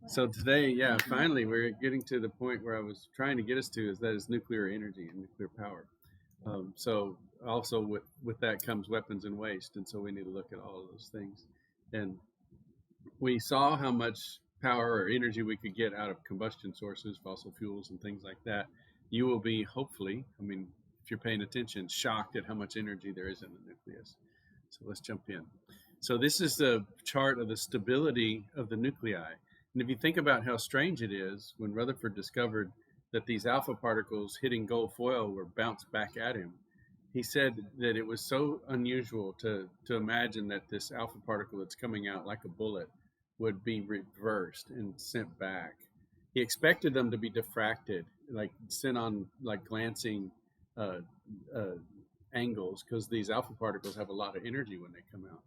So today, yeah, finally we're getting to the point where I was trying to get us to, is that is nuclear energy and nuclear power. So also with that comes weapons and waste, and so we need to look at all of those things. And we saw how much power or energy we could get out of combustion sources, fossil fuels, and things like that. You will be hopefully, I mean, if you're paying attention, shocked at how much energy there is in the nucleus. So let's jump in. So this is the chart of the stability of the nuclei. And if you think about how strange it is, when Rutherford discovered that these alpha particles hitting gold foil were bounced back at him, he said that it was so unusual to imagine that this alpha particle that's coming out like a bullet would be reversed and sent back. He expected them to be diffracted, like sent on like glancing uh, uh, angles, because these alpha particles have a lot of energy when they come out.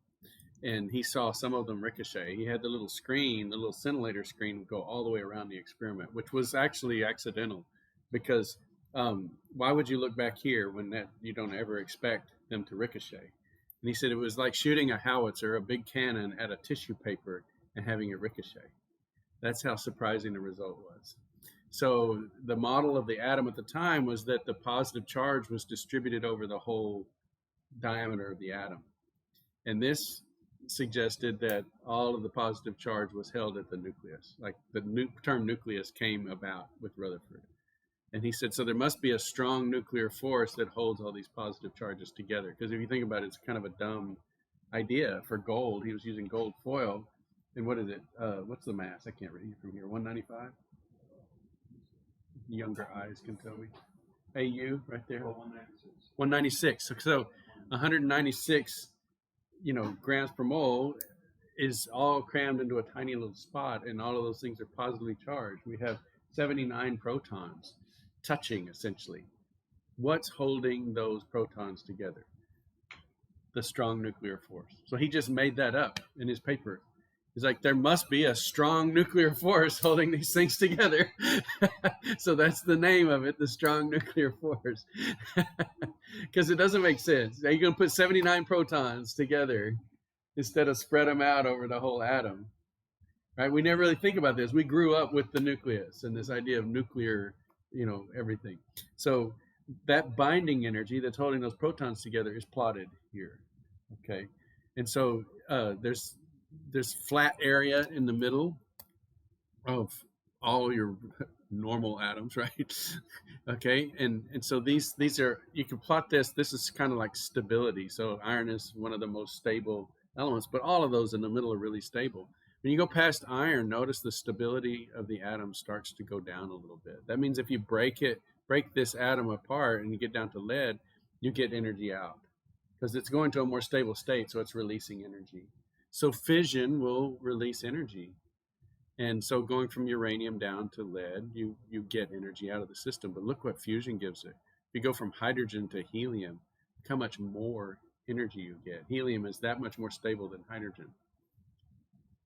And he saw some of them ricochet. He had the little screen, the little scintillator screen, go all the way around the experiment, which was actually accidental, because why would you look back here when that you don't ever expect them to ricochet? And he said it was like shooting a howitzer, a big cannon, at a tissue paper and having it ricochet. That's how surprising the result was. So the model of the atom at the time was that the positive charge was distributed over the whole diameter of the atom. And this suggested that all of the positive charge was held at the nucleus. Like the term nucleus came about with Rutherford. And he said, so there must be a strong nuclear force that holds all these positive charges together. Because if you think about it, it's kind of a dumb idea for gold. He was using gold foil. And what is it? What's the mass? I can't read from here. 195? Younger eyes can tell me. AU right there. 196. So 196 grams per mole is all crammed into a tiny little spot, and all of those things are positively charged. We have 79 protons touching, essentially. What's holding those protons together? The strong nuclear force. So he just made that up in his paper. He's like, there must be a strong nuclear force holding these things together. So that's the name of it, the strong nuclear force. Because it doesn't make sense. Are you going to put 79 protons together instead of spread them out over the whole atom? Right? We never really think about this. We grew up with the nucleus and this idea of nuclear, everything. So that binding energy that's holding those protons together is plotted here. Okay. And so there's flat area in the middle of all your normal atoms, right? Okay, and so these are, you can plot this. This is kind of like stability. So iron is one of the most stable elements, but all of those in the middle are really stable. When you go past iron, notice the stability of the atom starts to go down a little bit. That means if you break this atom apart and you get down to lead, you get energy out because it's going to a more stable state, so it's releasing energy. So fission will release energy. And so going from uranium down to lead, you get energy out of the system. But look what fusion gives it. If you go from hydrogen to helium, look how much more energy you get. Helium is that much more stable than hydrogen.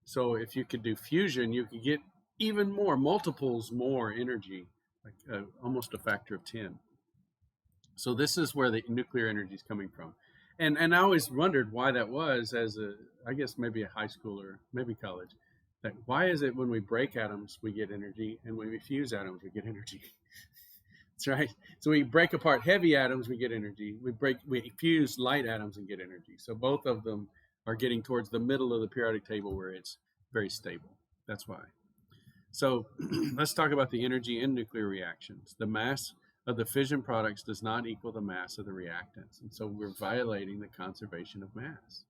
So if you could do fusion, you could get even more, multiples more energy, like almost a factor of 10. So this is where the nuclear energy is coming from. And I always wondered why that was, as I guess maybe a high school or maybe college. Like, why is it when we break atoms we get energy, and when we fuse atoms we get energy? That's right. So we break apart heavy atoms, we get energy. We fuse light atoms and get energy. So both of them are getting towards the middle of the periodic table where it's very stable. That's why. So let's talk about the energy in nuclear reactions. The mass of the fission products does not equal the mass of the reactants. And so we're violating the conservation of mass.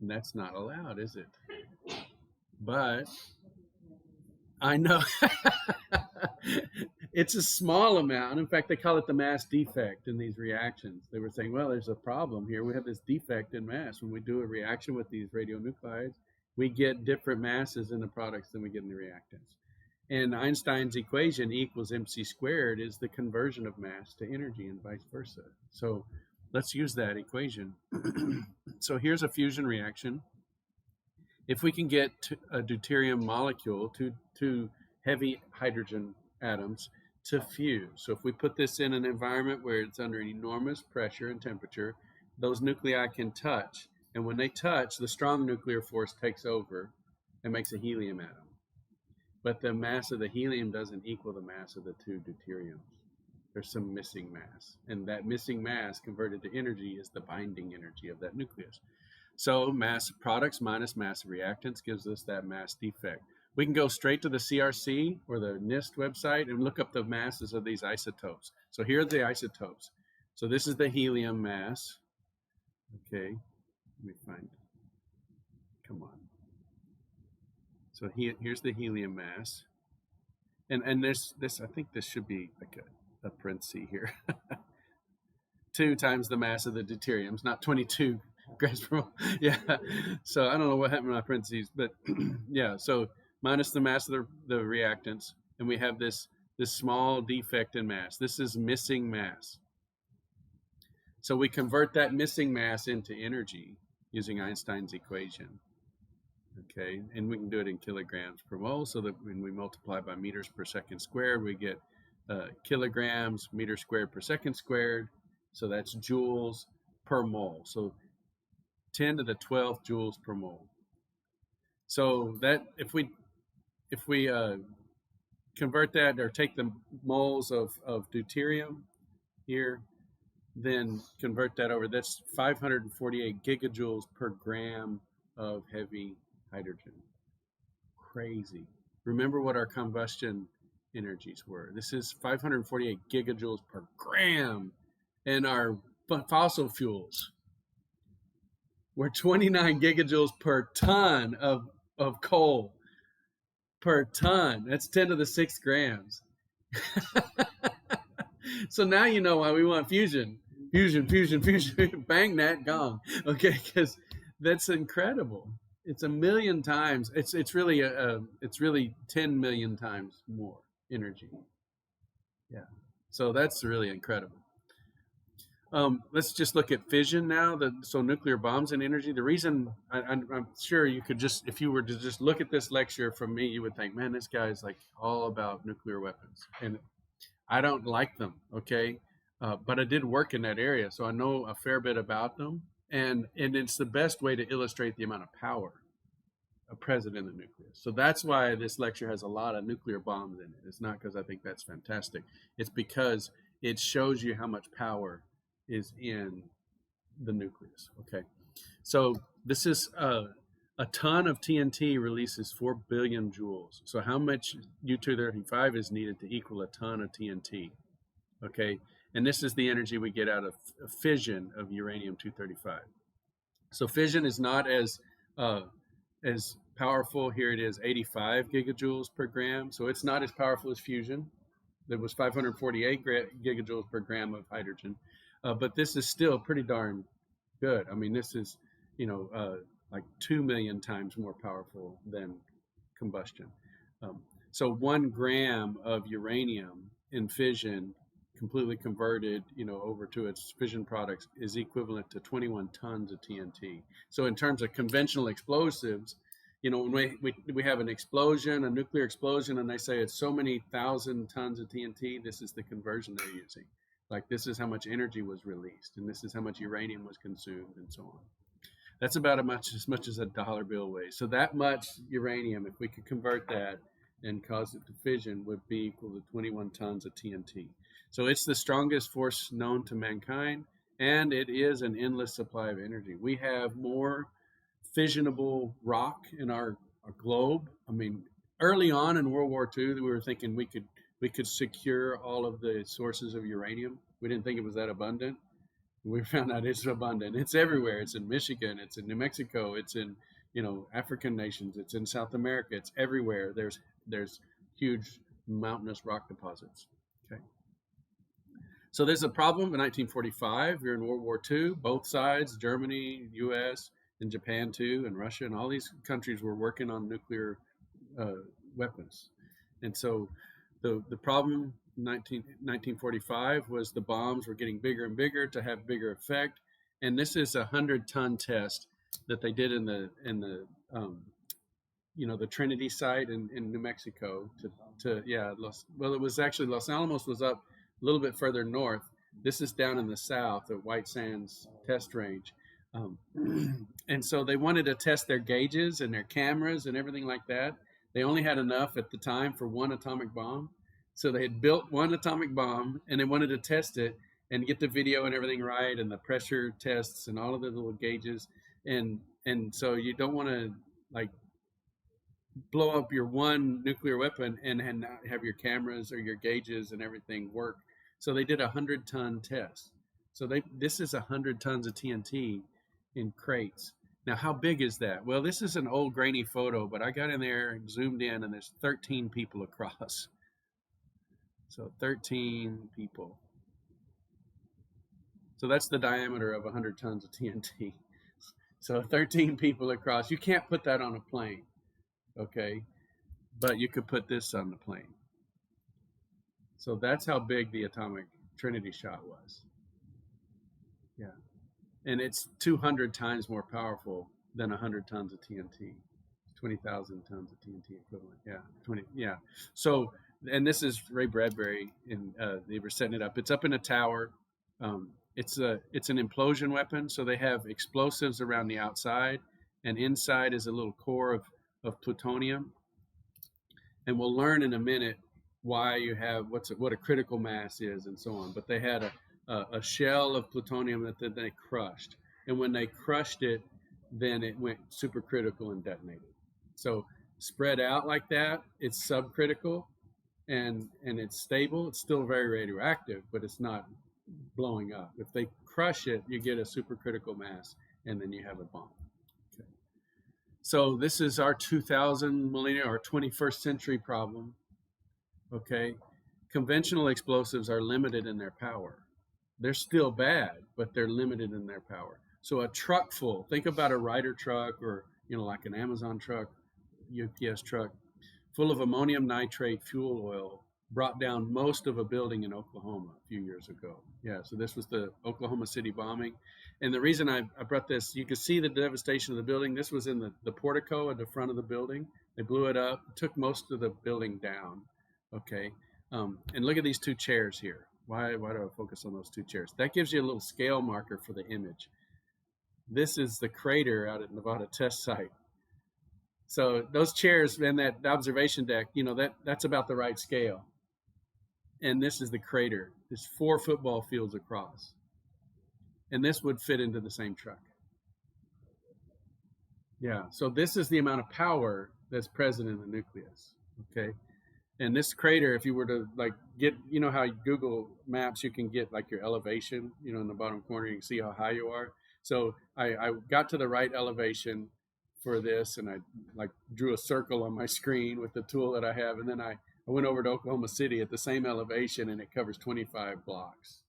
And that's not allowed, is it? But I know it's a small amount. In fact, they call it the mass defect in these reactions. They were saying, well, there's a problem here. We have this defect in mass. When we do a reaction with these radionuclides, we get different masses in the products than we get in the reactants. And Einstein's equation, E equals mc squared, is the conversion of mass to energy and vice versa. So let's use that equation. So here's a fusion reaction. If we can get a deuterium molecule, two heavy hydrogen atoms, to fuse. So if we put this in an environment where it's under enormous pressure and temperature, those nuclei can touch. And when they touch, the strong nuclear force takes over and makes a helium atom. but the mass of the helium doesn't equal the mass of the two deuteriums. There's some missing mass, and that missing mass converted to energy is the binding energy of that nucleus. So mass of products minus mass of reactants gives us that mass defect. We can go straight to the CRC or the NIST website and look up the masses of these isotopes. So here are the isotopes. So this is the helium mass. Okay, let me find, come on. So here's the helium mass. And this I think this should be like a parenthesis here. 2 times the mass of the deuteriums, not 22 grams per mole. Yeah. So I don't know what happened to my parentheses, but yeah. So minus the mass of the reactants, and we have this small defect in mass. This is missing mass. So we convert that missing mass into energy using Einstein's equation. Okay, and we can do it in kilograms per mole, so that when we multiply by meters per second squared, we get kilograms meters squared per second squared. So that's joules per mole. So 10 to the 12th joules per mole. So that if we convert that, or take the moles of deuterium here, then convert that over, that's 548 gigajoules per gram of heavy hydrogen. Crazy. Remember what our combustion energies were. This is 548 gigajoules per gram, and our fossil fuels were 29 gigajoules per ton of coal per ton. That's 10 to the 6 grams. So now you know why we want fusion. Fusion. Bang that gong. Okay, because that's incredible. It's a million times. It's really 10 million times more energy. Yeah. So that's really incredible. Let's just look at fission now. So nuclear bombs and energy. The reason I'm sure you could just, if you were to just look at this lecture from me, you would think, man, this guy's like all about nuclear weapons, and I don't like them. Okay, but I did work in that area, so I know a fair bit about them, and it's the best way to illustrate the amount of power present in the nucleus. So that's why this lecture has a lot of nuclear bombs in it. It's not because I think that's fantastic. It's because it shows you how much power is in the nucleus. Okay, so this is a ton of TNT releases 4 billion joules. So how much U-235 is needed to equal a ton of TNT? Okay, and this is the energy we get out of fission of uranium-235. So fission is not as powerful. Here it is 85 gigajoules per gram. So it's not as powerful as fusion. There was 548 gigajoules per gram of hydrogen. But this is still pretty darn good. I mean, this is, like 2 million times more powerful than combustion. So 1 gram of uranium in fission, completely converted, over to its fission products, is equivalent to 21 tons of TNT. So in terms of conventional explosives, when we have an explosion, a nuclear explosion, and they say it's so many thousand tons of TNT, this is the conversion they're using. Like, this is how much energy was released, and this is how much uranium was consumed, and so on. That's about as much as a dollar bill weighs. So that much uranium, if we could convert that and cause it to fission, would be equal to 21 tons of TNT. So it's the strongest force known to mankind, and it is an endless supply of energy. We have more fissionable rock in our globe. I mean, early on in World War II, we were thinking we could secure all of the sources of uranium. We didn't think it was that abundant. We found out it's abundant. It's everywhere. It's in Michigan. It's in New Mexico. It's in, African nations. It's in South America. It's everywhere. There's huge mountainous rock deposits. Okay. So there's a problem in 1945. You're in World War II. Both sides, Germany, U.S., and Japan too, and Russia, and all these countries were working on nuclear weapons. And so the problem in 1945 was the bombs were getting bigger and bigger to have bigger effect. And this is a 100-ton test that they did in the the Trinity site in New Mexico. It was actually Los Alamos was up a little bit further north. This is down in the south at White Sands Test Range. And so they wanted to test their gauges and their cameras and everything like that. They only had enough at the time for one atomic bomb. So they had built one atomic bomb and they wanted to test it and get the video and everything right and the pressure tests and all of the little gauges. And so you don't want to like blow up your one nuclear weapon and not have your cameras or your gauges and everything work. So they did 100-ton test. So this is 100 tons of TNT in crates. Now, how big is that? Well, this is an old grainy photo, but I got in there and zoomed in, and there's 13 people across. So 13 people. So that's the diameter of 100 tons of TNT. So 13 people across. You can't put that on a plane, okay? But you could put this on the plane. So that's how big the atomic Trinity shot was. Yeah. And it's 200 times more powerful than 100 tons of TNT. 20,000 tons of TNT equivalent. Yeah, 20. Yeah. So, and this is Ray Bradbury, and they were setting it up. It's up in a tower. It's an implosion weapon, so they have explosives around the outside, and inside is a little core of plutonium. And we'll learn in a minute why you have what a critical mass is and so on. But they had a shell of plutonium that they crushed, and when they crushed it, then it went supercritical and detonated. So spread out like that, it's subcritical, and it's stable. It's still very radioactive, but it's not blowing up. If they crush it, you get a supercritical mass, and then you have a bomb. Okay. So this is our 2000 millennium or 21st century problem. Okay, conventional explosives are limited in their power. They're still bad, but they're limited in their power. So a truck full, think about a Ryder truck or, like an Amazon truck, UPS truck, full of ammonium nitrate fuel oil brought down most of a building in Oklahoma a few years ago. Yeah, so this was the Oklahoma City bombing. And the reason I brought this, you can see the devastation of the building. This was in the portico at the front of the building. They blew it up, took most of the building down. Okay, and look at these two chairs here. Why do I focus on those two chairs? That gives you a little scale marker for the image. This is the crater out at Nevada test site. So those chairs and that observation deck, that's about the right scale. And this is the crater. There's 4 football fields across. And this would fit into the same truck. Yeah, so this is the amount of power that's present in the nucleus, okay? And this crater, if you were to get, how Google Maps, you can get your elevation, in the bottom corner, you can see how high you are. So I got to the right elevation for this, and I drew a circle on my screen with the tool that I have. And then I went over to Oklahoma City at the same elevation, and it covers 25 blocks.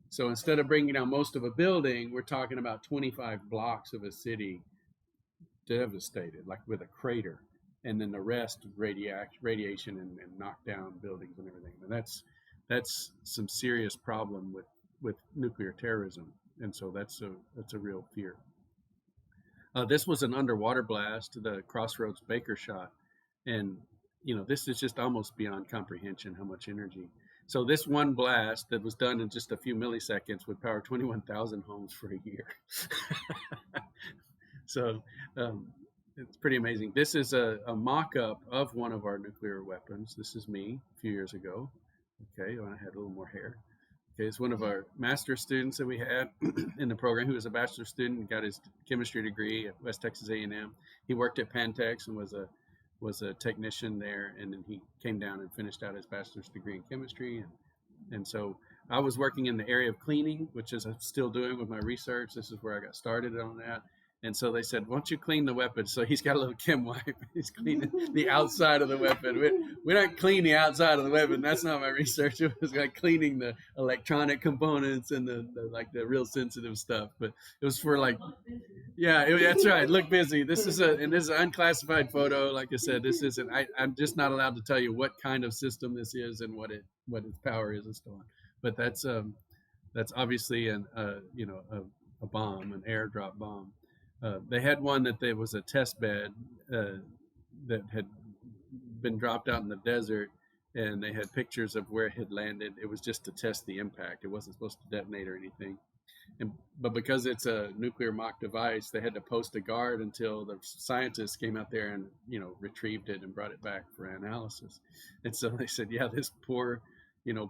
So instead of bringing down most of a building, we're talking about 25 blocks of a city devastated, with a crater. And then the rest radiation and knock down buildings and everything. And that's some serious problem with nuclear terrorism. And so that's a real fear. This was an underwater blast, the Crossroads Baker shot. And, this is just almost beyond comprehension how much energy. So this one blast that was done in just a few milliseconds would power 21,000 homes for a year. So, it's pretty amazing. This is a mock-up of one of our nuclear weapons. This is me a few years ago. Okay, when I had a little more hair. Okay, it's one of our master students that we had in the program. He was a bachelor student, got his chemistry degree at West Texas A&M. He worked at Pantex and was a technician there, and then he came down and finished out his bachelor's degree in chemistry. And so I was working in the area of cleaning, which is I'm still doing with my research. This is where I got started on that. And so they said, why don't you clean the weapon? So he's got a little chem wipe. He's cleaning the outside of the weapon. We don't clean the outside of the weapon. That's not my research. It was cleaning the electronic components and the real sensitive stuff. But it was for that's right. Look busy. This is an unclassified photo. Like I said, this isn't. I'm just not allowed to tell you what kind of system this is and what its power is and so on. But that's obviously a bomb, an airdrop bomb. They had one that there was a test bed that had been dropped out in the desert, and they had pictures of where it had landed. It was just to test the impact. It wasn't supposed to detonate or anything. But because it's a nuclear mock device, they had to post a guard until the scientists came out there and, retrieved it and brought it back for analysis. And so they said, yeah, this poor,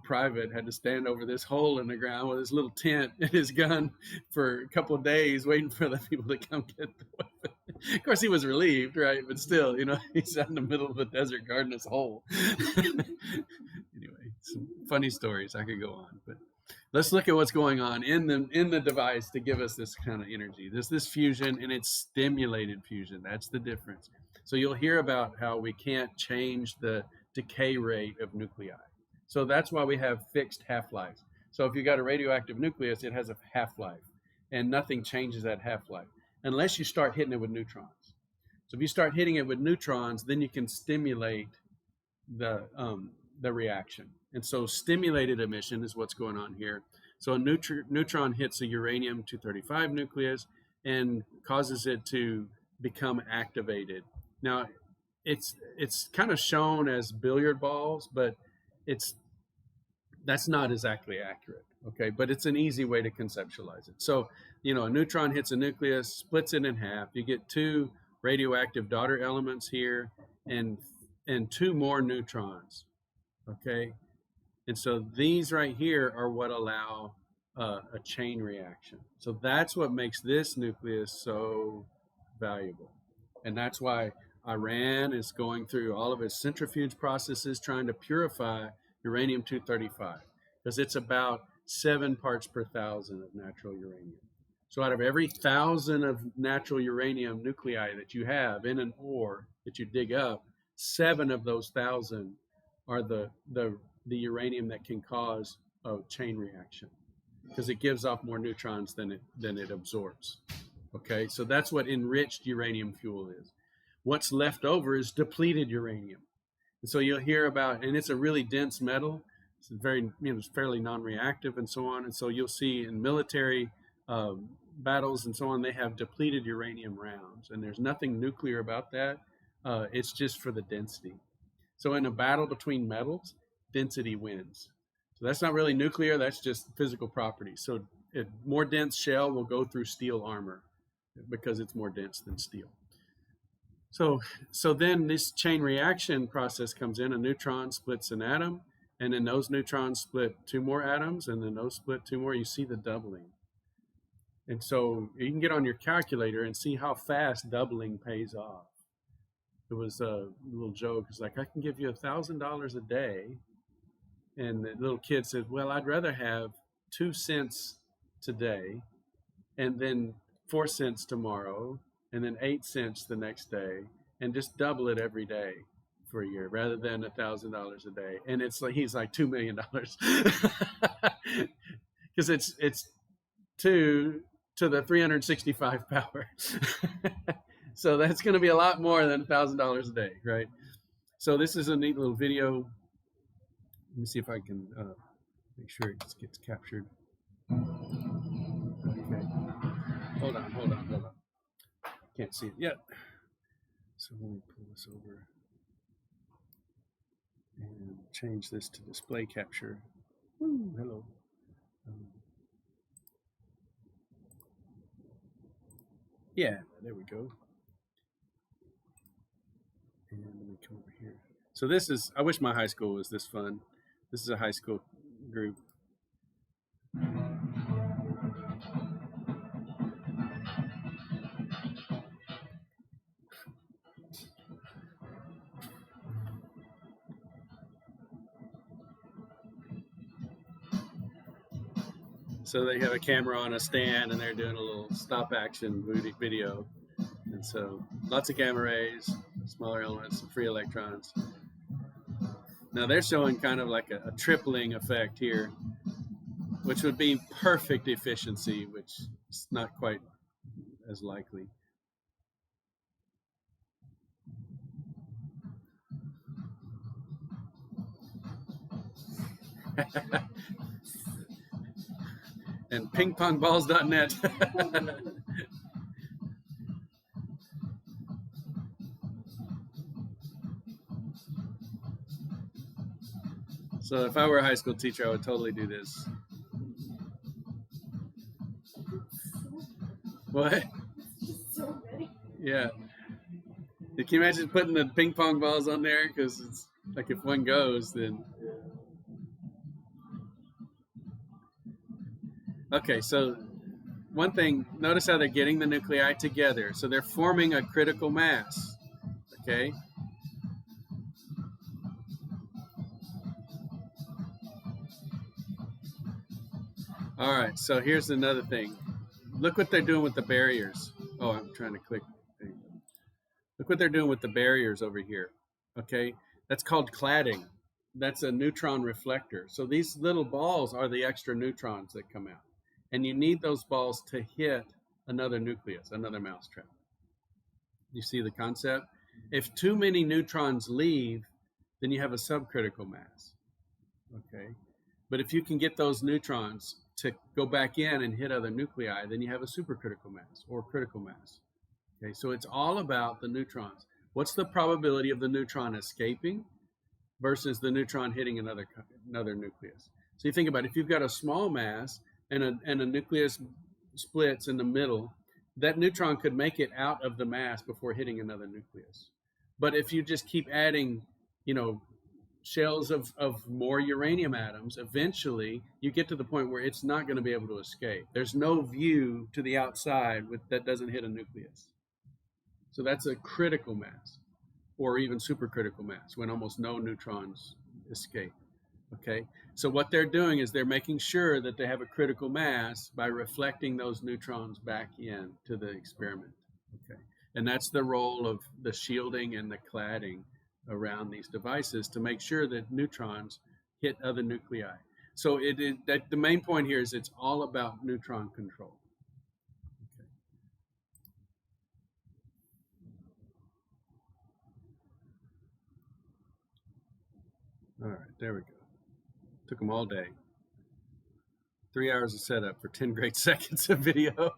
private had to stand over this hole in the ground with his little tent and his gun for a couple of days waiting for the people to come get the weapon. Of course, he was relieved, right? But still, he's out in the middle of the desert guarding this hole. Anyway, some funny stories. I could go on, but let's look at what's going on in the device to give us this kind of energy. This fusion, and it's stimulated fusion. That's the difference. So you'll hear about how we can't change the decay rate of nuclei. So that's why we have fixed half-lives. So if you've got a radioactive nucleus, it has a half-life, and nothing changes that half-life unless you start hitting it with neutrons. So if you start hitting it with neutrons, then you can stimulate the reaction. And so stimulated emission is what's going on here. So a neutron hits a uranium-235 nucleus and causes it to become activated. Now, it's kind of shown as billiard balls, but that's not exactly accurate, okay? But it's an easy way to conceptualize it. So, a neutron hits a nucleus, splits it in half. You get two radioactive daughter elements here and two more neutrons, okay? And so these right here are what allow a chain reaction. So that's what makes this nucleus so valuable. And that's why Iran is going through all of its centrifuge processes trying to purify uranium-235, because it's about 7 parts per thousand of natural uranium. So out of every 1,000 of natural uranium nuclei that you have in an ore that you dig up, 7 of those 1,000 are the uranium that can cause a chain reaction, because it gives off more neutrons than it absorbs. Okay, so that's what enriched uranium fuel is. What's left over is depleted uranium. And so you'll hear about, and it's a really dense metal. It's very, it's fairly non-reactive and so on. And so you'll see in military battles and so on, they have depleted uranium rounds, and there's nothing nuclear about that. It's just for the density. So in a battle between metals, density wins. So that's not really nuclear, that's just physical property. So a more dense shell will go through steel armor because it's more dense than steel. So then this chain reaction process comes in. A neutron splits an atom, and then those neutrons split 2 more atoms, and then those split 2 more. You see the doubling. And so you can get on your calculator and see how fast doubling pays off. It was a little joke. It's like, I can give you $1,000 a day. And the little kid said, well, I'd rather have 2 cents today, and then 4 cents tomorrow, and then 8 cents the next day, and just double it every day for a year rather than $1,000 a day. And it's like, he's like $2 million because it's 2 to the 365 power. So that's going to be a lot more than $1,000 a day, right? So this is a neat little video. Let me see if I can make sure it gets captured. Okay. Hold on. Can't see it yet. So let me pull this over and change this to display capture. Ooh, hello. Yeah, there we go. And let me come over here. So this is, I wish my high school was this fun. This is a high school group. So they have a camera on a stand and they're doing a little stop action video. And so lots of gamma rays, smaller elements, free electrons. Now they're showing kind of like a tripling effect here, which would be perfect efficiency, which is not quite as likely. And pingpongballs.net. So if I were a high school teacher, I would totally do this. What? So many. Yeah. Can you imagine putting the ping pong balls on there? Because it's like if one goes, then. Okay, so one thing, notice how they're getting the nuclei together. So they're forming a critical mass. Okay. All right, so here's another thing. Look what they're doing with the barriers. Oh, I'm trying to click. Look what they're doing with the barriers over here. Okay, that's called cladding. That's a neutron reflector. So these little balls are the extra neutrons that come out. And you need those balls to hit another nucleus, another mousetrap. You see the concept? If too many neutrons leave, then you have a subcritical mass. Okay, but if you can get those neutrons to go back in and hit other nuclei, then you have a supercritical mass or critical mass. Okay, so it's all about the neutrons. What's the probability of the neutron escaping versus the neutron hitting another nucleus? So you think about it, if you've got a small mass and a nucleus splits in the middle, that neutron could make it out of the mass before hitting another nucleus. But if you just keep adding, shells of more uranium atoms, eventually you get to the point where it's not going to be able to escape. There's no view to the outside that doesn't hit a nucleus. So that's a critical mass, or even supercritical mass, when almost no neutrons escape. Okay, so what they're doing is they're making sure that they have a critical mass by reflecting those neutrons back in to the experiment. Okay, and that's the role of the shielding and the cladding around these devices to make sure that neutrons hit other nuclei. So it is that the main point here is it's all about neutron control. Okay. All right, there we go. Took them all day. 3 hours of setup for 10 great seconds of video.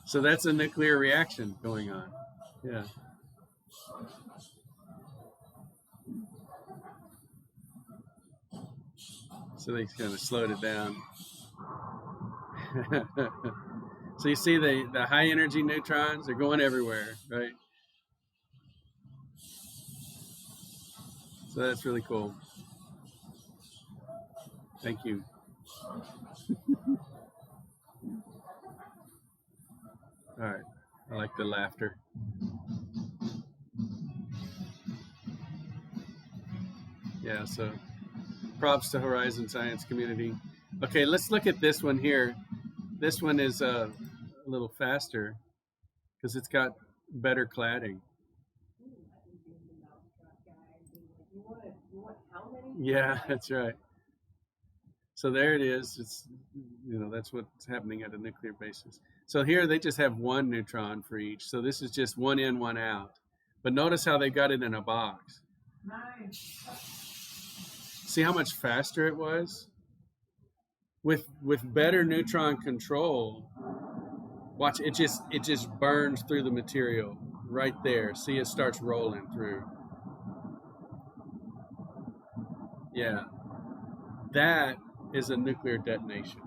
So that's a nuclear reaction going on. Yeah. So they kind of slowed it down. So you see the high energy neutrons, they're going everywhere, right? So that's really cool. Thank you. All right. I like the laughter. Yeah, so props to Horizon Science community. Okay, let's look at this one here. This one is a little faster because it's got better cladding. Yeah, that's right. So there it is. It's, that's what's happening at a nuclear basis. So here they just have one neutron for each. So this is just one in, one out. But notice how they got it in a box. Nice. See how much faster it was? With better neutron control, watch, it just burns through the material right there. See, it starts rolling through. Yeah. That is a nuclear detonation.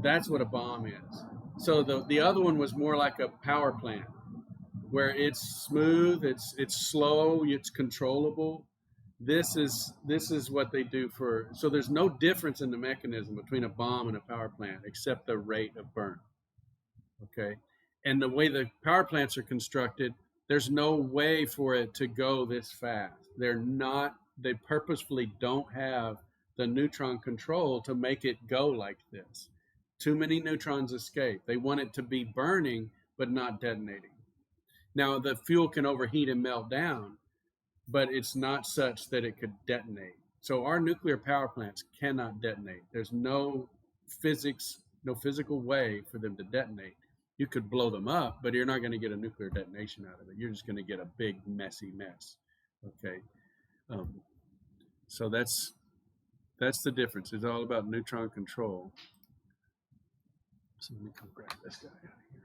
That's what a bomb is. So the other one was more like a power plant, where it's smooth, it's slow, it's controllable. This is what they do for. So there's no difference in the mechanism between a bomb and a power plant except the rate of burn. Okay, and the way the power plants are constructed, there's no way for it to go this fast. They purposefully don't have the neutron control to make it go like this. Too many neutrons escape. They want it to be burning but not detonating. Now the fuel can overheat and melt down, but it's not such that it could detonate. So our nuclear power plants cannot detonate. There's no physical way for them to detonate. You could blow them up, but you're not going to get a nuclear detonation out of it. You're just going to get a big messy mess. Okay, so that's the difference. It's all about neutron control. So let me come grab this guy out of here.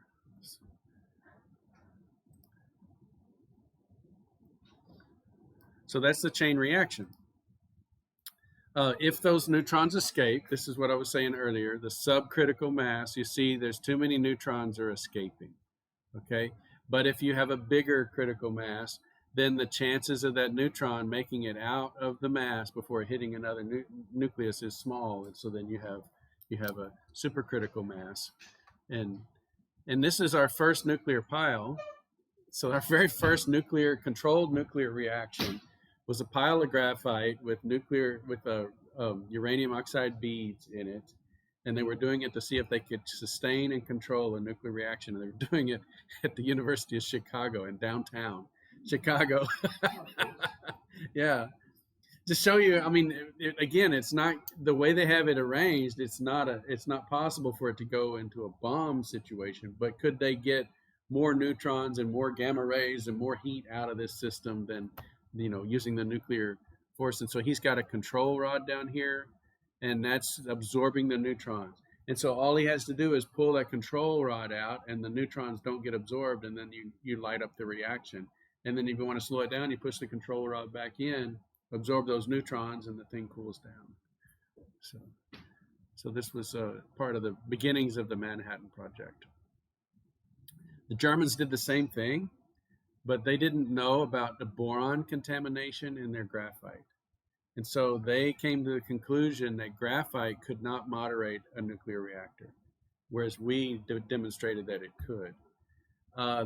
So that's the chain reaction. If those neutrons escape, this is what I was saying earlier, the subcritical mass, you see there's too many neutrons are escaping, okay? But if you have a bigger critical mass, then the chances of that neutron making it out of the mass before hitting another nucleus is small, and so then you have a supercritical mass, and this is our first nuclear pile. So our very first controlled nuclear reaction was a pile of graphite with uranium oxide beads in it, and they were doing it to see if they could sustain and control a nuclear reaction. And they were doing it at the University of Chicago in downtown Chicago. Yeah, to show you. I mean, again, it's not the way they have it arranged. It's not possible for it to go into a bomb situation. But could they get more neutrons and more gamma rays and more heat out of this system than, using the nuclear force? And so he's got a control rod down here, and that's absorbing the neutrons. And so all he has to do is pull that control rod out, and the neutrons don't get absorbed, and then you light up the reaction. And then if you want to slow it down, you push the control rod back in, absorb those neutrons, and the thing cools down. So this was part of the beginnings of the Manhattan Project. The Germans did the same thing, but they didn't know about the boron contamination in their graphite. And so they came to the conclusion that graphite could not moderate a nuclear reactor, whereas we demonstrated that it could.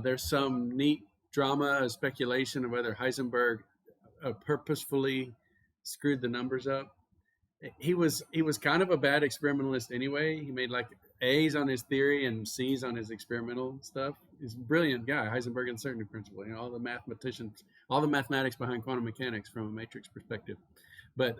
There's some neat drama, speculation of whether Heisenberg purposefully screwed the numbers up. He was kind of a bad experimentalist anyway. He made like A's on his theory and C's on his experimental stuff. He's a brilliant guy, Heisenberg uncertainty principle. All the mathematicians, all the mathematics behind quantum mechanics from a matrix perspective. But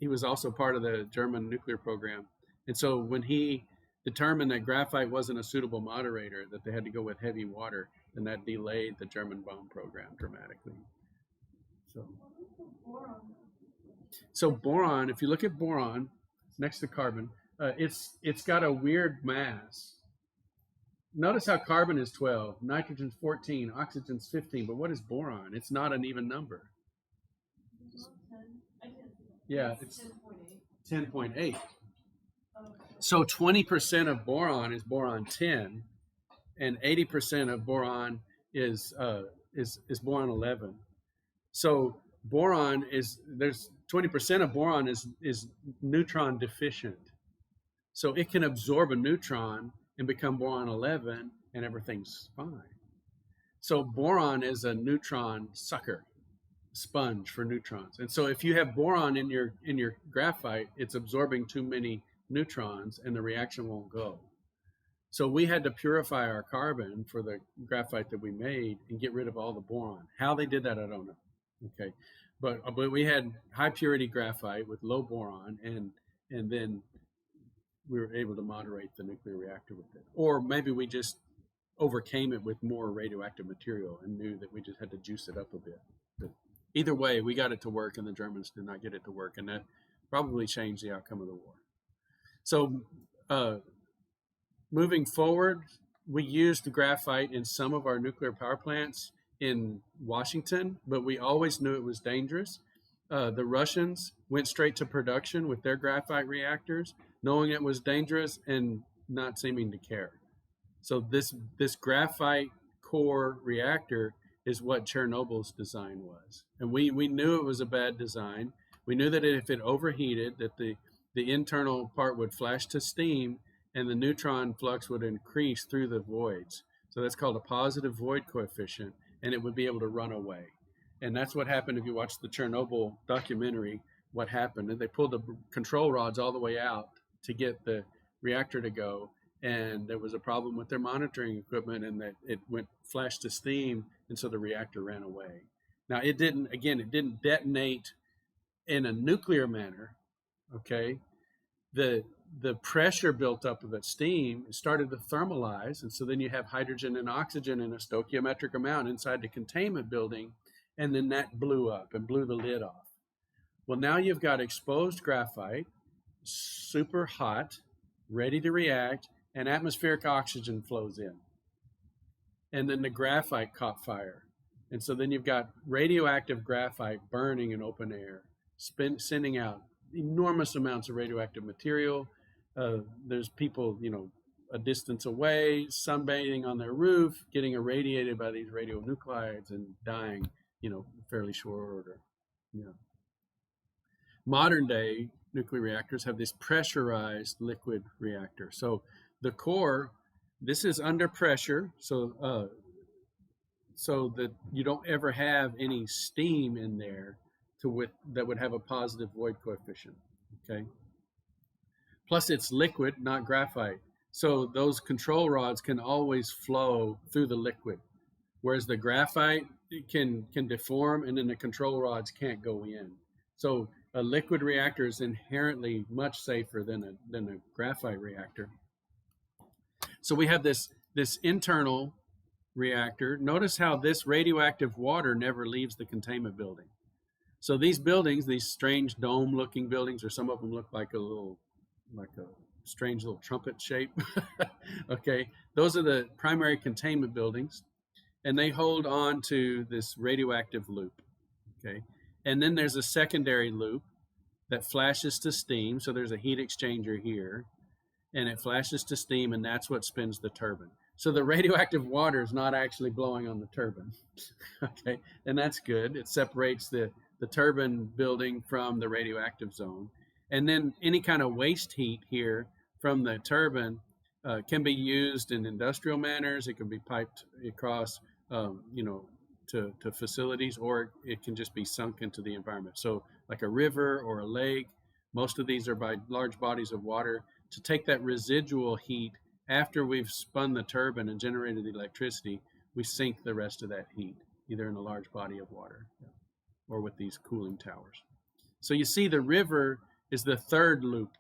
he was also part of the German nuclear program. And so when he determined that graphite wasn't a suitable moderator, that they had to go with heavy water, then that delayed the German bomb program dramatically. So boron, if you look at boron, next to carbon, it's got a weird mass. Notice how carbon is 12, nitrogen's 14, oxygen's 15, but what is boron? It's not an even number. Yeah, it's 10.8. So 20% of boron is boron 10, and 80% of boron is boron 11. So boron there's 20% of boron is neutron deficient. So it can absorb a neutron and become boron 11, and everything's fine. So boron is a neutron sucker, sponge for neutrons. And so if you have boron in your graphite, it's absorbing too many neutrons, and the reaction won't go. So we had to purify our carbon for the graphite that we made and get rid of all the boron. How they did that, I don't know. Okay, but we had high purity graphite with low boron, and then we were able to moderate the nuclear reactor with it. Or maybe we just overcame it with more radioactive material and knew that we just had to juice it up a bit. But either way, we got it to work, and the Germans did not get it to work, and that probably changed the outcome of the war. So moving forward, we used graphite in some of our nuclear power plants in Washington, but we always knew it was dangerous. The Russians went straight to production with their graphite reactors, knowing it was dangerous and not seeming to care. So this graphite core reactor is what Chernobyl's design was. And we knew it was a bad design. We knew that if it overheated, that the internal part would flash to steam and the neutron flux would increase through the voids. So that's called a positive void coefficient, and it would be able to run away. And that's what happened if you watch the Chernobyl documentary, what happened. And they pulled the control rods all the way out to get the reactor to go. And there was a problem with their monitoring equipment, and that it went flash to steam, and so the reactor ran away. Now, it didn't detonate in a nuclear manner, okay? The pressure built up of that steam started to thermalize, and so then you have hydrogen and oxygen in a stoichiometric amount inside the containment building, and then that blew up and blew the lid off. Well, now you've got exposed graphite, super hot, ready to react, and atmospheric oxygen flows in. And then the graphite caught fire. And so then you've got radioactive graphite burning in open air. sending out enormous amounts of radioactive material. There's people, a distance away, sunbathing on their roof, getting irradiated by these radionuclides and dying, fairly short order. Modern day nuclear reactors have this pressurized liquid reactor. So the core, this is under pressure, so that you don't ever have any steam in there that would have a positive void coefficient. Okay. Plus, it's liquid, not graphite. So those control rods can always flow through the liquid, whereas the graphite can deform, and then the control rods can't go in. So a liquid reactor is inherently much safer than a graphite reactor. So we have this internal reactor. Notice how this radioactive water never leaves the containment building. So these buildings, these strange dome-looking buildings, or some of them look like a strange little trumpet shape. Okay, those are the primary containment buildings, and they hold on to this radioactive loop. Okay, and then there's a secondary loop that flashes to steam. So there's a heat exchanger here, and it flashes to steam, and that's what spins the turbine. So the radioactive water is not actually blowing on the turbine. Okay, and that's good. It separates the turbine building from the radioactive zone. And then any kind of waste heat here from the turbine can be used in industrial manners. It can be piped across, to facilities, or it can just be sunk into the environment. So like a river or a lake, most of these are by large bodies of water. To take that residual heat after we've spun the turbine and generated the electricity, we sink the rest of that heat, either in a large body of water or with these cooling towers. So you see the river is the third loop,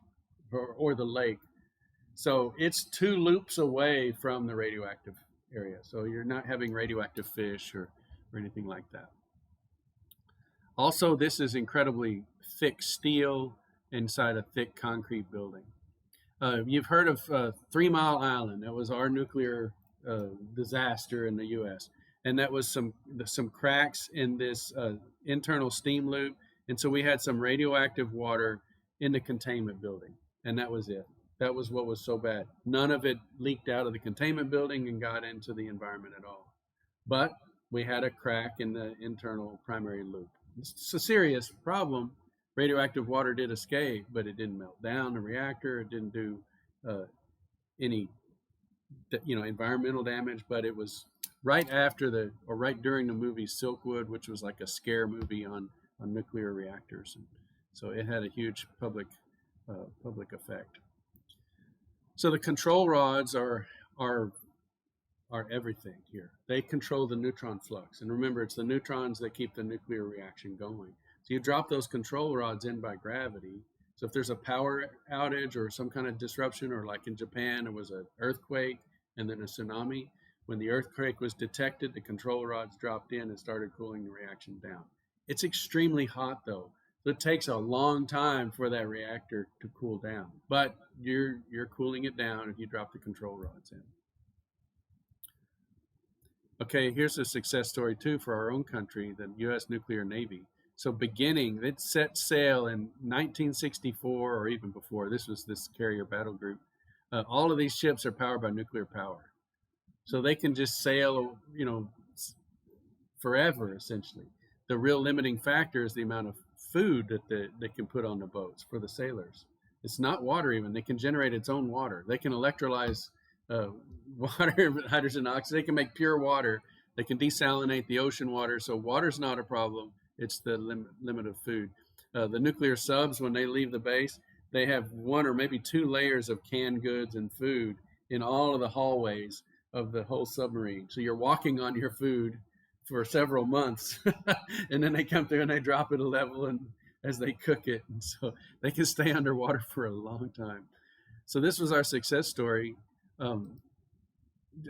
or the lake. So it's 2 loops away from the radioactive area. So you're not having radioactive fish or anything like that. Also, this is incredibly thick steel inside a thick concrete building. You've heard of 3 Mile Island. That was our nuclear disaster in the U.S. And that was some cracks in this internal steam loop. And so we had some radioactive water in the containment building, and that was it. That was what was so bad. None of it leaked out of the containment building and got into the environment at all. But we had a crack in the internal primary loop. It's a serious problem. Radioactive water did escape, but it didn't melt down the reactor. It didn't do any environmental damage, but it was right during the movie Silkwood, which was like a scare movie on nuclear reactors. And so it had a huge public effect. So the control rods are everything here. They control the neutron flux. And remember, it's the neutrons that keep the nuclear reaction going. So you drop those control rods in by gravity. So if there's a power outage or some kind of disruption, or like in Japan, it was an earthquake and then a tsunami. When the earthquake was detected, the control rods dropped in and started cooling the reaction down. It's extremely hot though. So it takes a long time for that reactor to cool down, but you're cooling it down if you drop the control rods in. Okay, here's a success story too for our own country, the U.S. Nuclear Navy. So it set sail in 1964 or even before. This was this carrier battle group. All of these ships are powered by nuclear power. So they can just sail, forever essentially. The real limiting factor is the amount of food that they can put on the boats for the sailors. It's not water even. They can generate its own water. They can electrolyze water, hydrogen oxide. They can make pure water. They can desalinate the ocean water. So water's not a problem. It's the limit of food. The nuclear subs, when they leave the base, they have 1 or maybe 2 layers of canned goods and food in all of the hallways of the whole submarine. So you're walking on your food for several months, and then they come through and they drop it a level and as they cook it, and so they can stay underwater for a long time. So this was our success story. And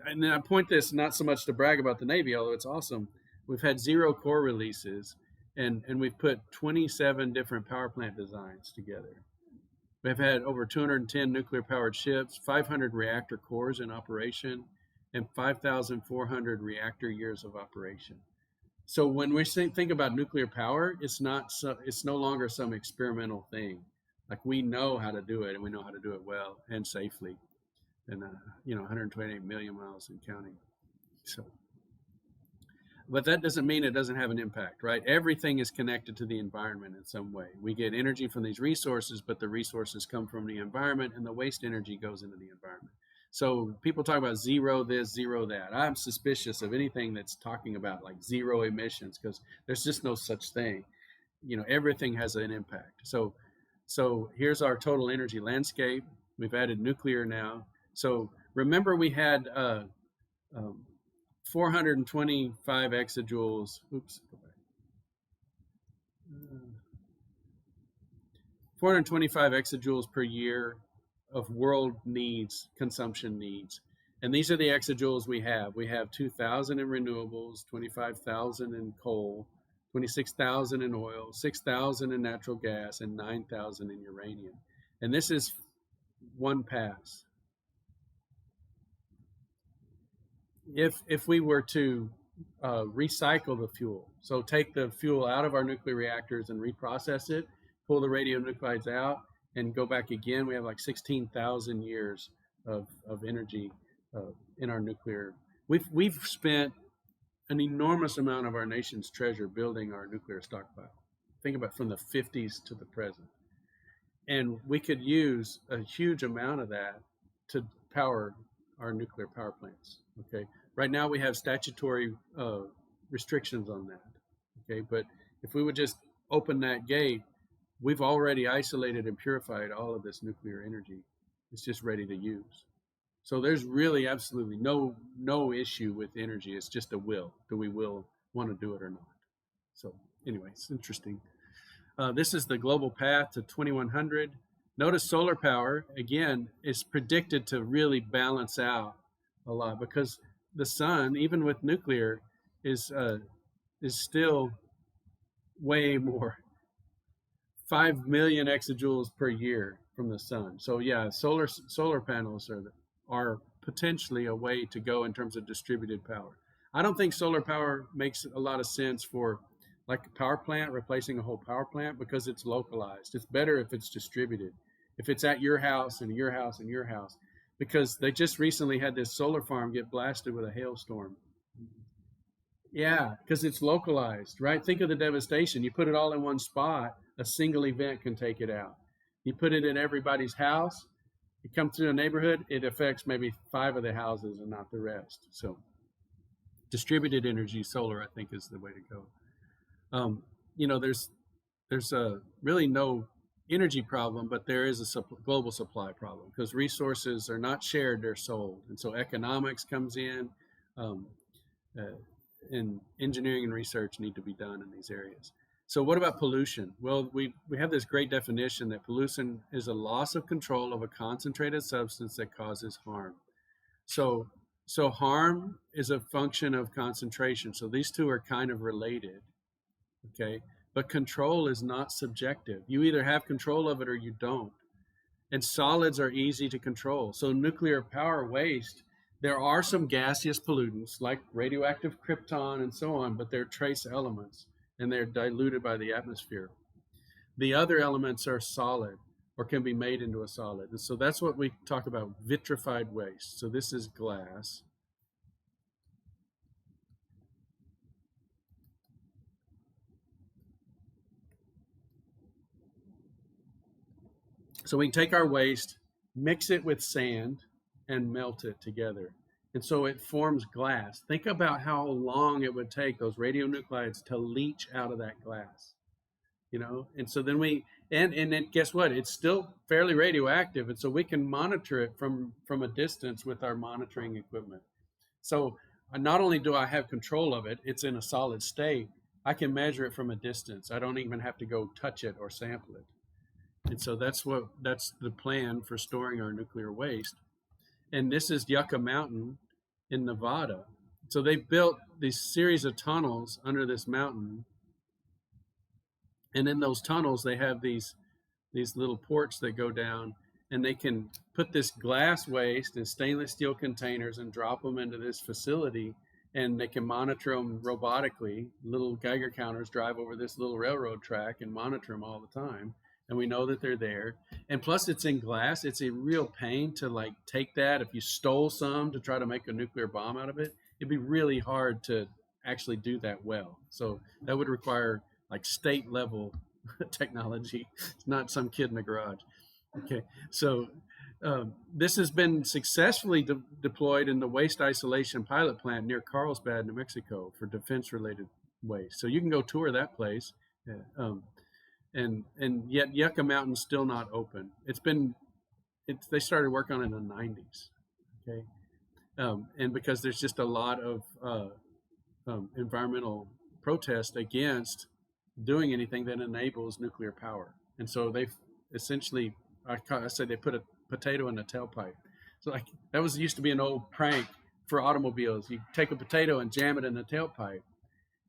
then I point this not so much to brag about the Navy, although it's awesome. We've had 0 core releases, and we've put 27 different power plant designs together. We've had over 210 nuclear powered ships, 500 reactor cores in operation, and 5,400 reactor years of operation. So when we think about nuclear power, it's no longer some experimental thing. Like we know how to do it, and we know how to do it well and safely, and 128 million miles and counting. So, but that doesn't mean it doesn't have an impact, right? Everything is connected to the environment in some way. We get energy from these resources, but the resources come from the environment, and the waste energy goes into the environment. So people talk about zero this, zero that. I'm suspicious of anything that's talking about like zero emissions, because there's just no such thing. Everything has an impact. So here's our total energy landscape. We've added nuclear now. So remember we had 425 exajoules. Oops. 425 exajoules per year of world needs, consumption needs. And these are the exajoules we have. We have 2,000 in renewables, 25,000 in coal, 26,000 in oil, 6,000 in natural gas, and 9,000 in uranium. And this is one pass. If we were to recycle the fuel, so take the fuel out of our nuclear reactors and reprocess it, pull the radionuclides out, and go back again, we have like 16,000 years of energy in our nuclear. We've spent an enormous amount of our nation's treasure building our nuclear stockpile. Think about from the 50s to the present. And we could use a huge amount of that to power our nuclear power plants. Okay. Right now we have statutory restrictions on that. Okay. But if we would just open that gate, we've already isolated and purified all of this nuclear energy. It's just ready to use. So there's really absolutely no issue with energy. It's just a will. Do we want to do it or not? So anyway, it's interesting. This is the global path to 2100. Notice solar power, again, is predicted to really balance out a lot because the sun, even with nuclear, is still way more. 5 million exajoules per year from the sun. So yeah, solar panels are potentially a way to go in terms of distributed power. I don't think solar power makes a lot of sense for like a power plant, replacing a whole power plant, because it's localized. It's better if it's distributed. If it's at your house and your house and your house, because they just recently had this solar farm get blasted with a hailstorm. Yeah, because it's localized, right? Think of the devastation. You put it all in one spot, a single event can take it out. You put it in everybody's house, it comes through a neighborhood, it affects maybe 5 of the houses and not the rest. So distributed energy, solar, I think, is the way to go. There's really no energy problem, but there is a global supply problem because resources are not shared, they're sold. And so economics comes in, and engineering and research need to be done in these areas. So what about pollution? Well, we have this great definition that pollution is a loss of control of a concentrated substance that causes harm. So harm is a function of concentration. So these two are kind of related, okay? But control is not subjective. You either have control of it or you don't. And solids are easy to control. So nuclear power waste, there are some gaseous pollutants like radioactive krypton and so on, but they're trace elements and they're diluted by the atmosphere. The other elements are solid or can be made into a solid. And so that's what we talk about, vitrified waste. So this is glass. So we can take our waste, mix it with sand, and melt it together. And so it forms glass. Think about how long it would take those radionuclides to leach out of that glass, And so then and then guess what? It's still fairly radioactive. And so we can monitor it from a distance with our monitoring equipment. So not only do I have control of it, it's in a solid state. I can measure it from a distance. I don't even have to go touch it or sample it. And so that's the plan for storing our nuclear waste. And this is Yucca Mountain in Nevada. So they built this series of tunnels under this mountain. And in those tunnels, they have these little ports that go down, and they can put this glass waste in stainless steel containers and drop them into this facility. and they can monitor them robotically. Little Geiger counters drive over this little railroad track and monitor them all the time, and we know that they're there. And plus, it's in glass. It's a real pain to like take that. If you stole some to try to make a nuclear bomb out of it, it'd be really hard to actually do that well. So that would require like state level technology. It's not some kid in the garage. Okay, so this has been successfully deployed in the waste isolation pilot plant near Carlsbad, New Mexico, for defense-related waste. So you can go tour that place, and yet Yucca Mountain's still not open. They started work on it in the 90s, okay, and because there's just a lot of environmental protest against doing anything that enables nuclear power, and so they've essentially, I said they put a potato in the tailpipe. So like that used to be an old prank for automobiles. You take a potato and jam it in the tailpipe,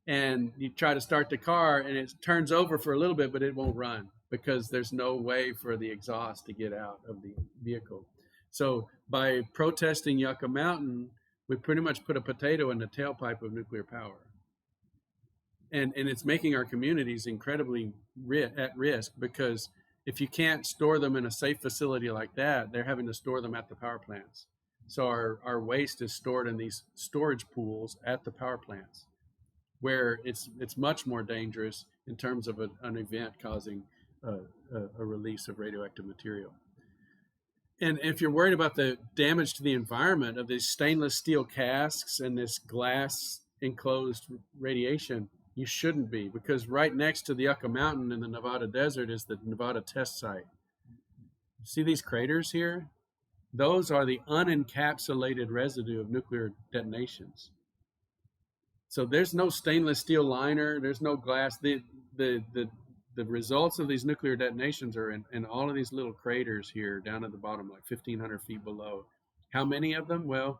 and you try to start the car, and it turns over for a little bit, but it won't run because there's no way for the exhaust to get out of the vehicle. So by protesting Yucca Mountain, we pretty much put a potato in the tailpipe of nuclear power. And it's making our communities incredibly at risk, because if you can't store them in a safe facility like that, they're having to store them at the power plants. So our waste is stored in these storage pools at the power plants, where it's much more dangerous in terms of an event causing a release of radioactive material. And if you're worried about the damage to the environment of these stainless steel casks and this glass enclosed radiation, you shouldn't be, because right next to the Yucca Mountain in the Nevada desert is the Nevada test site. See these craters here? Those are the unencapsulated residue of nuclear detonations. So there's no stainless steel liner, there's no glass. The results of these nuclear detonations are in all of these little craters here down at the bottom, like 1,500 feet below. How many of them? Well,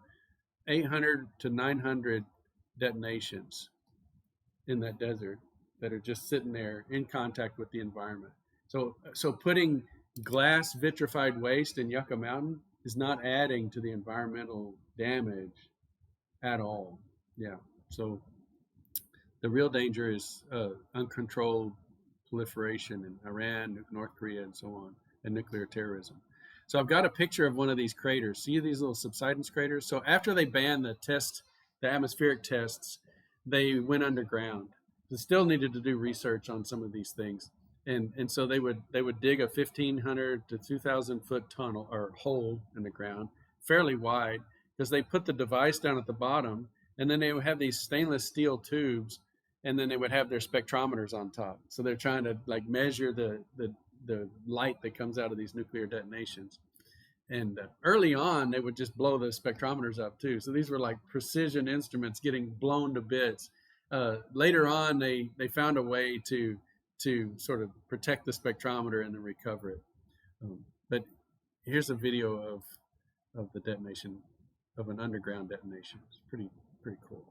800 to 900 detonations in that desert that are just sitting there in contact with the environment. So putting glass vitrified waste in Yucca Mountain is not adding to the environmental damage at all. Yeah. So the real danger is uncontrolled proliferation in Iran, North Korea, and so on, and nuclear terrorism. So I've got a picture of one of these craters. See these little subsidence craters? So after they banned the atmospheric tests, they went underground. They still needed to do research on some of these things, and so they would dig a 1,500 to 2,000 foot tunnel or hole in the ground, fairly wide, because they put the device down at the bottom, and then they would have these stainless steel tubes, and then they would have their spectrometers on top. So they're trying to like measure the light that comes out of these nuclear detonations. And early on, they would just blow the spectrometers up too. So these were like precision instruments getting blown to bits. Later on, they found a way to sort of protect the spectrometer and then recover it. But here's a video of the detonation, of an underground detonation. It's pretty cool.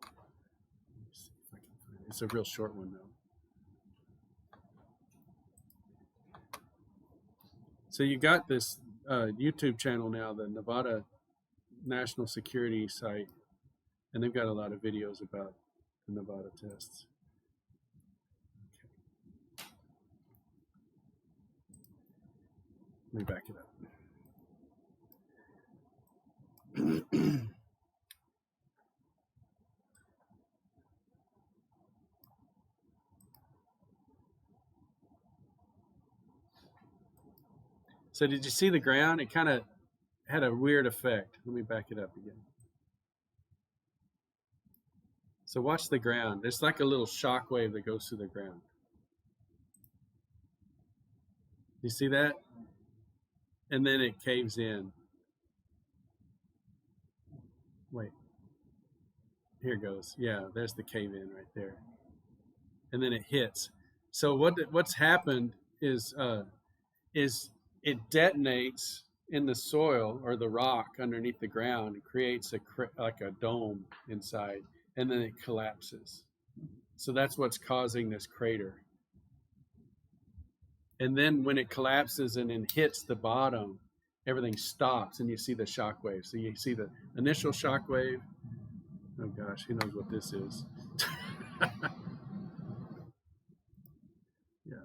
Let's see if I can find it. It's a real short one though. So you got this YouTube channel now, the Nevada National Security site, and they've got a lot of videos about the Nevada tests. Okay. Let me back it up. So did you see the ground? It kind of had a weird effect. Let me back it up again. So watch the ground. It's like a little shock wave that goes through the ground. You see that? And then it caves in. Wait. Here it goes. Yeah, there's the cave in right there. And then it hits. So what's happened is it detonates in the soil or the rock underneath the ground. It creates like a dome inside, and then it collapses. So that's what's causing this crater. And then when it collapses and then hits the bottom, everything stops, and you see the shock wave. So you see the initial shock wave, Oh gosh, who knows what this is? Yeah.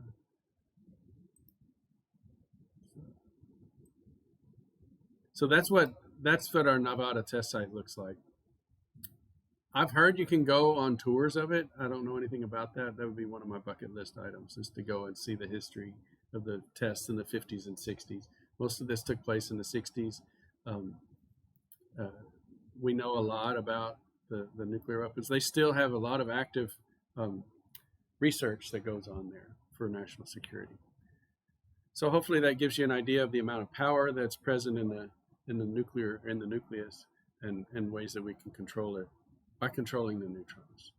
So that's what our Nevada test site looks like. I've heard you can go on tours of it. I don't know anything about that. That would be one of my bucket list items, is to go and see the history of the tests in the 50s and 60s. Most of this took place in the 60s. Um, uh, we know a lot about the nuclear weapons. They still have a lot of active research that goes on there for national security. So hopefully that gives you an idea of the amount of power that's present in the nucleus, and ways that we can control it by controlling the neutrons.